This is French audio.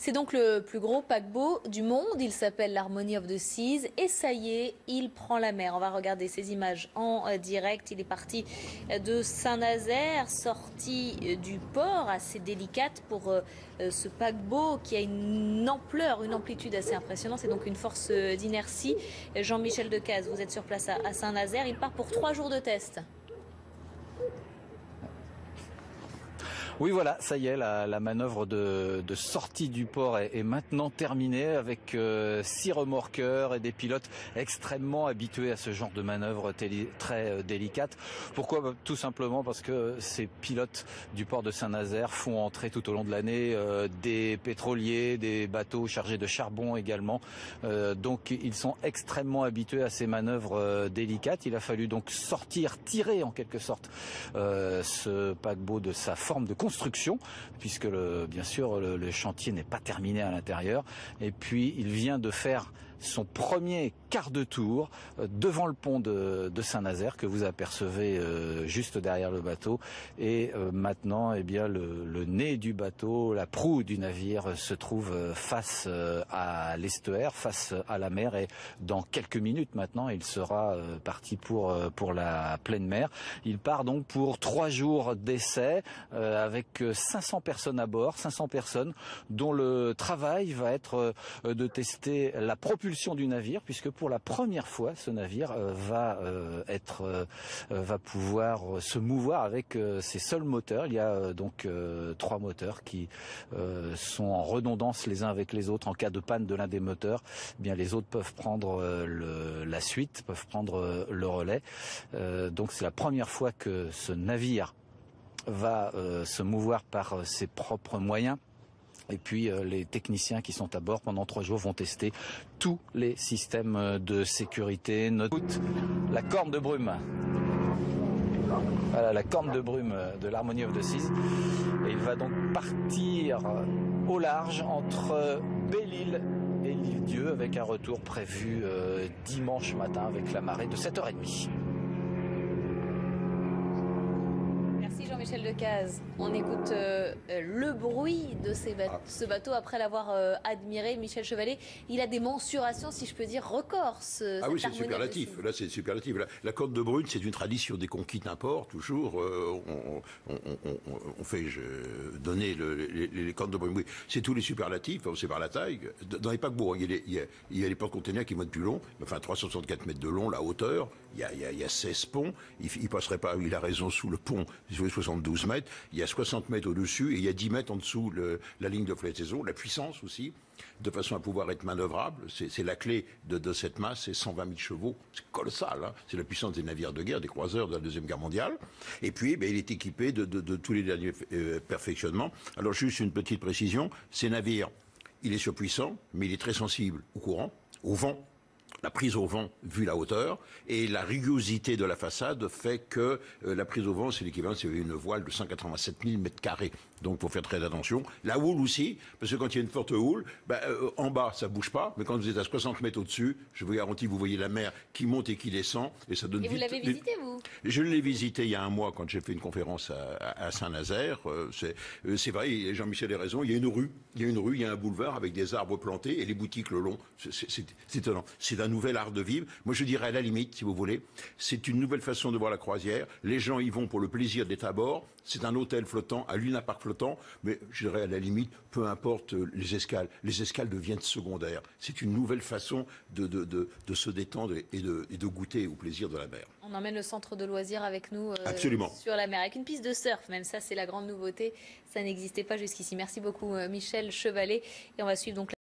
C'est donc le plus gros paquebot du monde. Il s'appelle l'Harmony of the Seas et ça y est, il prend la mer. On va regarder ces images en direct. Il est parti de Saint-Nazaire, sorti du port, assez délicate pour ce paquebot qui a une ampleur, une amplitude assez impressionnante. C'est donc une force d'inertie. Jean-Michel Decaze, vous êtes sur place à Saint-Nazaire. Il part pour 3 jours de test. Oui, voilà, ça y est, la manœuvre de sortie du port est maintenant terminée avec 6 remorqueurs et des pilotes extrêmement habitués à ce genre de manœuvre très délicate. Pourquoi? Tout simplement parce que ces pilotes du port de Saint-Nazaire font entrer tout au long de l'année des pétroliers, des bateaux chargés de charbon également. Donc ils sont extrêmement habitués à ces manœuvres délicates. Il a fallu donc tirer en quelque sorte ce paquebot de sa forme de construction, puisque bien sûr le chantier n'est pas terminé à l'intérieur. Et puis il vient de faire son premier quart de tour devant le pont de Saint-Nazaire que vous apercevez juste derrière le bateau. Et maintenant, eh bien, le nez du bateau, la proue du navire se trouve face à l'estuaire, face à la mer. Et dans quelques minutes maintenant, il sera parti pour la pleine mer. Il part donc pour 3 jours d'essai avec 500 personnes à bord, 500 personnes dont le travail va être de tester la propulsion du navire, puisque pour la première fois ce navire va pouvoir se mouvoir avec ses seuls moteurs. Il y a donc 3 moteurs qui sont en redondance les uns avec les autres. En cas de panne de l'un des moteurs, eh bien les autres peuvent prendre la suite, peuvent prendre le relais. Donc c'est la première fois que ce navire va se mouvoir par ses propres moyens. Et puis les techniciens qui sont à bord pendant 3 jours vont tester tous les systèmes de sécurité. La corne de brume. Voilà la corne de brume de l'Harmony of the Seas. Et il va donc partir au large entre Belle-Île et l'Île-Dieu avec un retour prévu dimanche matin avec la marée de 7h30. Jean-Michel Decaze, on écoute le bruit de ce bateau après l'avoir admiré. Michel Chevalet, il a des mensurations, si je peux dire, records. Ah oui, c'est superlatif. Là, c'est superlatif. La corne de brune, c'est une tradition des conquis d'un port. Toujours, on fait donner les cornes de brune. Oui, c'est tous les superlatifs. C'est par la taille. Dans les paquebots, il y a les porte-containers qui montent plus long. Enfin, 364 mètres de long, la hauteur. Il y a 16 ponts. Il passerait pas. Il a raison sous le pont. 72 mètres, il y a 60 mètres au-dessus et il y a 10 mètres en dessous la ligne de flottaison, la puissance aussi, de façon à pouvoir être manœuvrable. C'est la clé de cette masse, c'est 120 000 chevaux, c'est colossal, hein. C'est la puissance des navires de guerre, des croiseurs de la Deuxième Guerre mondiale. Et puis, il est équipé de tous les derniers perfectionnements. Alors, juste une petite précision, ces navires, il est surpuissant, mais il est très sensible au courant, au vent. La prise au vent, vu la hauteur, et la rugosité de la façade fait que la prise au vent, c'est l'équivalent, c'est une voile de 187 000 mètres carrés. Donc, il faut faire très attention. La houle aussi, parce que quand il y a une forte houle, en bas, ça bouge pas, mais quand vous êtes à 60 mètres au-dessus, je vous garantis, vous voyez la mer qui monte et qui descend, et ça donne Et vite... vous l'avez visité, vous? Je l'ai visité il y a un mois, quand j'ai fait une conférence à Saint-Nazaire. C'est vrai, Jean-Michel a raison, il y a une rue, il y a un boulevard avec des arbres plantés et les boutiques le long. C'est étonnant. C'est un nouvel art de vivre. Moi, je dirais à la limite, si vous voulez, c'est une nouvelle façon de voir la croisière. Les gens y vont pour le plaisir d'être à bord. C'est un hôtel flottant, un Luna Park flottant. Mais je dirais à la limite, peu importe les escales. Les escales deviennent secondaires. C'est une nouvelle façon de se détendre et de goûter au plaisir de la mer. On emmène le centre de loisirs avec nous Absolument. Sur la mer, avec une piste de surf. Même ça, c'est la grande nouveauté. Ça n'existait pas jusqu'ici. Merci beaucoup, Michel Chevalet. Et on va suivre donc